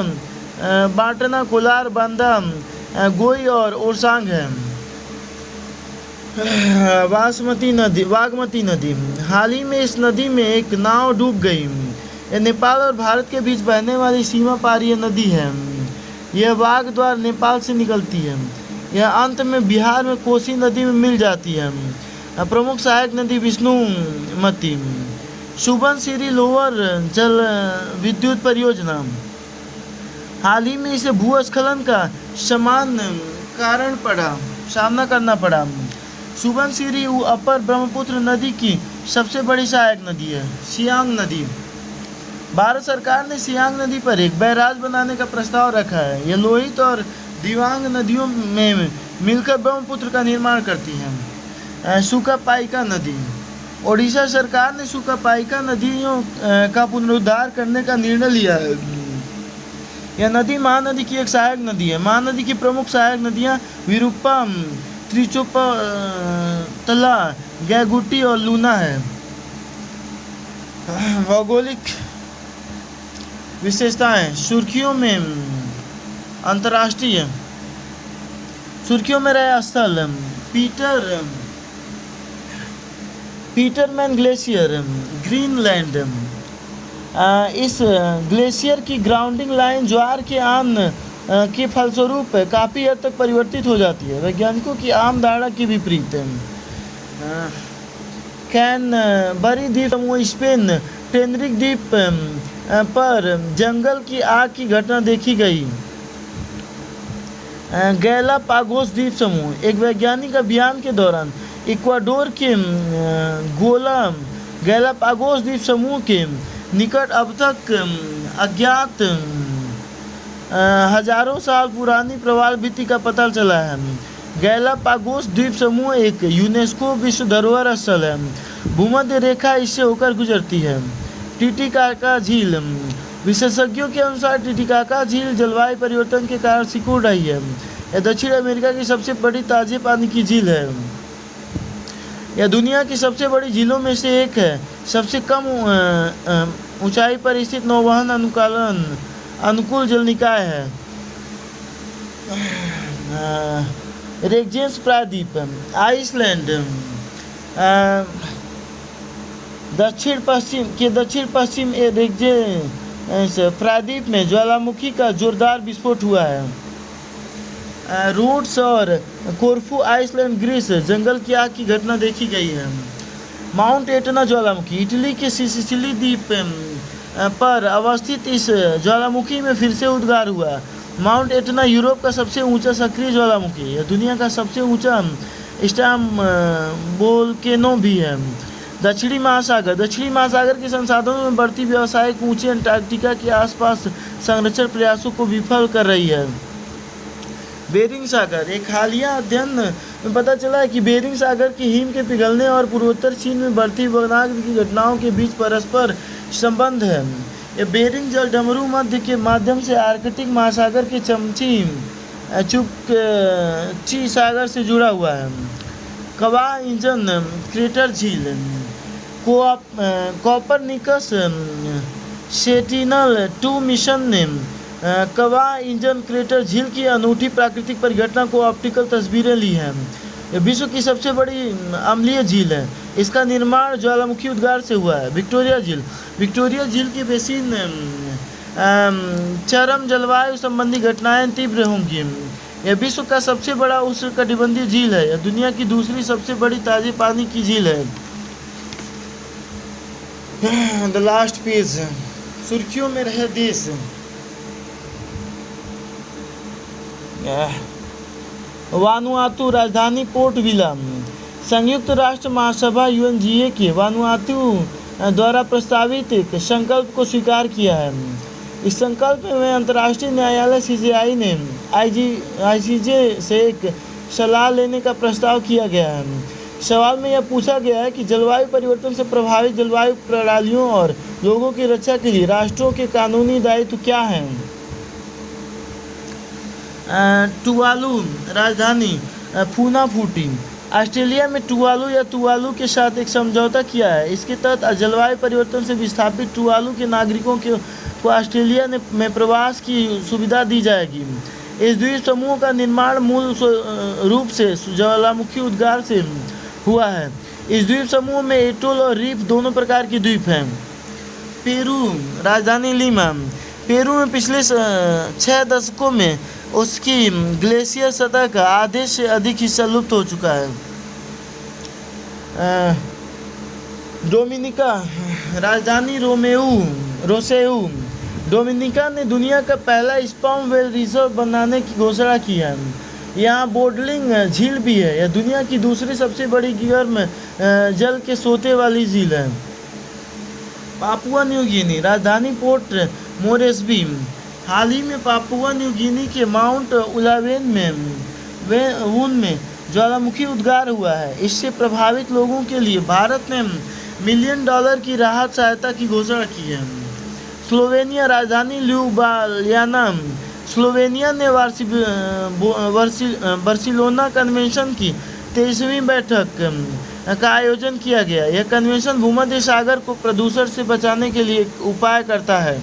बाटना, कोलार, बांदा, गोई और ओरसांग है। बागमती नदी। हाल ही में इस नदी में एक नाव डूब गई। यह नेपाल और भारत के बीच बहने वाली सीमा पार नदी है। यह बाग द्वार नेपाल से निकलती है। यह अंत में बिहार में कोसी नदी में मिल जाती है। प्रमुख सहायक नदी विष्णुमती। सुबनसिरी लोअर जल विद्युत परियोजना। हाल ही में इसे भूस्खलन का सामना करना पड़ा। सुबनसिरी अपर ब्रह्मपुत्र नदी की सबसे बड़ी सहायक नदी है। सियांग नदी। भारत सरकार ने सियांग नदी पर एक बैराज बनाने का प्रस्ताव रखा है। यह लोहित और दिबांग नदियों में मिलकर ब्रह्मपुत्र का निर्माण करती है। सुकापाइका नदी। ओडिशा सरकार ने सुकापाइका नदियों का पुनरुद्धार करने का निर्णय लिया है। यह नदी महानदी की एक सहायक नदी है। महानदी की प्रमुख सहायक नदियाँ विरूपा, त्रिचोपतला, गैगुटी और लूना है। भौगोलिक विशेषताएं। सुर्खियों में रहे स्थल पीटरमैन ग्लेशियर, ग्रीनलैंड। इस ग्लेशियर की ग्राउंडिंग लाइन ज्वार के आम के फलस्वरूप काफ़ी हद तक परिवर्तित हो जाती है। वैज्ञानिकों की आम धारणा के विपरीत है। कैनबरी द्वीप समूह, स्पेन, टेनरिक द्वीप पर जंगल की आग की घटना देखी गई। गैलापागोस द्वीप समूह। एक वैज्ञानिक अभियान के दौरान इक्वाडोर के गैलापागोस द्वीप समूह के निकट अब तक अज्ञात हजारों साल पुरानी प्रवाल भित्ति का पता चला है। गैलापागोस द्वीप समूह एक यूनेस्को विश्व धरोहर स्थल है। भूमध्य रेखा इससे होकर गुजरती है। टिटिकाका झील। विशेषज्ञों के अनुसार टिटिकाका झील जलवायु परिवर्तन के कारण सिकुड़ रही है। यह दक्षिण अमेरिका की सबसे बड़ी ताजे पानी की झील है। यह दुनिया की सबसे बड़ी झीलों में से एक है। सबसे कम ऊंचाई पर स्थित नौवहन अनुकूल जल निकाय है। रेगजेंस प्रायद्वीप। आइसलैंड दक्षिण पश्चिम रेगजेंस प्रायद्वीप में ज्वालामुखी का जोरदार विस्फोट हुआ है। रूट्स और कोरफू आइसलैंड ग्रीस जंगल की आग की घटना देखी गई है। माउंट एटना ज्वालामुखी। इटली के सिसिली द्वीप पर अवस्थित इस ज्वालामुखी में फिर से उद्गार हुआ। माउंट एटना यूरोप का सबसे ऊंचा सक्रिय ज्वालामुखी है। दुनिया का सबसे ऊंचा वोल्केनो भी है। दक्षिणी महासागर के संसाधनों में बढ़ती व्यावसायिक ऊंचे अंटार्कटिका के आसपास संरक्षण प्रयासों को विफल कर रही है। बेरिंग सागर। एक हालिया अध्ययन में पता चला है कि बेरिंग सागर के हिम के पिघलने और पूर्वोत्तर चीन में बढ़ती वनाग्नि की घटनाओं के बीच परस्पर संबंध है। यह बेरिंग जल डमरू मध्य के माध्यम से आर्कटिक महासागर के चुपची सागर से जुड़ा हुआ है। कवा इंजन क्रेटर झील। कोपरनिकस सेंटिनल-2 मिशन ने कवा इंजन क्रेटर झील की अनूठी प्राकृतिक परिघटना को ऑप्टिकल तस्वीरें ली हैं। यह विश्व की सबसे बड़ी अम्लीय झील है। इसका निर्माण ज्वालामुखी उद्गार से हुआ है। विक्टोरिया झील के बेसिन चरम जलवायु संबंधी घटनाएं तीव्र होंगी। यह विश्व का सबसे बड़ा उष्णकटिबंधीय झील है। यह दुनिया की दूसरी सबसे बड़ी ताजे पानी की झील है। The last page. सुर्खियों में रहे देश। वानुआतू राजधानी पोर्ट विला। संयुक्त राष्ट्र महासभा UNGA के वानुआतू द्वारा प्रस्तावित एक संकल्प को स्वीकार किया है। इस संकल्प में अंतर्राष्ट्रीय न्यायालय CJI ने ICJ से एक सलाह लेने का प्रस्ताव किया गया है। सवाल में यह पूछा गया है कि जलवायु परिवर्तन से प्रभावित जलवायु प्रणालियों और लोगों की रक्षा के लिए राष्ट्रों के कानूनी दायित्व क्या हैं। टुवालू राजधानी फूनाफूटी। ऑस्ट्रेलिया में टुवालू के साथ एक समझौता किया है। इसके तहत जलवायु परिवर्तन से विस्थापित टुवालू के नागरिकों को ऑस्ट्रेलिया में प्रवास की सुविधा दी जाएगी। इस द्वीप समूह का निर्माण मूल रूप से ज्वालामुखी उद्गार से हुआ है। इस द्वीप समूह में एटोल और रीफ दोनों प्रकार के द्वीप हैं। पेरू, राजधानी लीमा। पेरू में पिछले 6 दशकों में उसकी ग्लेशियर सतह का आधे से अधिक हिस्सा लुप्त हो चुका है। डोमिनिका, राजधानी रोसेऊ। डोमिनिका ने दुनिया का पहला स्पर्म वेल रिजर्व बनाने की घोषणा की है। यहाँ बोडलिंग झील भी है। यह दुनिया की दूसरी सबसे बड़ी गर्म जल के सोते वाली झील है। पापुआ न्यू गिनी, राजधानी पोर्ट मोरेस्बी। हाल ही में पापुआ न्यू गिनी के माउंट उलावेन में ज्वालामुखी उद्गार हुआ है। इससे प्रभावित लोगों के लिए भारत ने $1 मिलियन की राहत सहायता की घोषणा की है। स्लोवेनिया, राजधानी ल्यूब्लियाना। स्लोवेनिया ने बार्सिलोना कन्वेंशन की 23वीं बैठक का आयोजन किया गया। यह कन्वेंशन भूमध्य सागर को प्रदूषण से बचाने के लिए एक उपाय करता है।